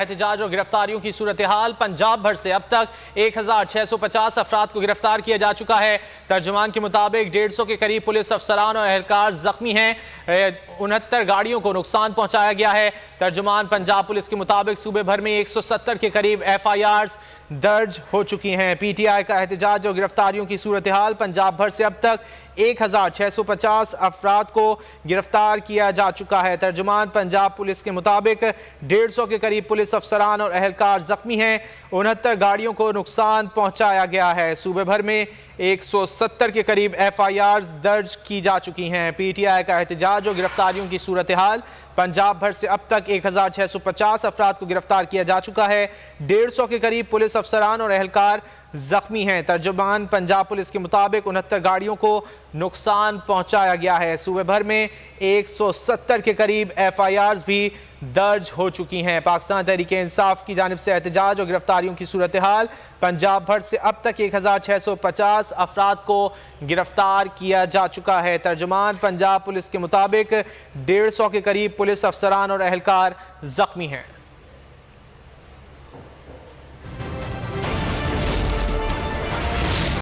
एहतजाज और गिरफ्तारियों की सूरत हाल। पंजाब भर से अब तक 1650 अफराद को गिरफ्तार किया जा चुका है। तर्जुमान के मुताबिक 150 के करीब पुलिस अफसरान और एहलकार जख्मी हैं। 69 गाड़ियों को नुकसान पहुंचाया गया है। तर्जुमान पंजाब पुलिस के मुताबिक सूबे भर में 170 के करीब FIRs दर्ज हो चुकी हैं। PTI का एहतजाज और गिरफ्तारियों की सूरत हाल। पंजाब भर से अब तक 1650 अफराद को गिरफ्तार किया जा चुका है। तर्जुमान पंजाब पुलिस के मुताबिक 150 के करीब पुलिस अफसरान और एहलकार जख्मी हैं। 69 गाड़ियों को नुकसान पहुंचाया गया है। सूबे भर में 170 के करीब FIRs दर्ज की जा चुकी हैं। PTI का एहतजाज और गिरफ्तारियों की सूरत हाल। पंजाब भर से अब तक 1650 अफराद को गिरफ्तार किया जा चुका है। 150 के करीब पुलिस अफसरान और एहलकार जख्मी हैं। तर्जुमान पंजाब पुलिस के मुताबिक 69 गाड़ियों को नुकसान पहुंचाया गया है। सूबे भर में 170 के करीब FIRs भी दर्ज हो चुकी हैं। पाकिस्तान तहरीक इंसाफ की जानिब से एहतजाज और गिरफ्तारियों की सूरत हाल। पंजाब भर से अब तक 1650 अफराद को गिरफ्तार किया जा चुका है। तर्जुमान पंजाब पुलिस के मुताबिक 150 के करीब पुलिस अफसरान और एहलकार जख्मी हैं।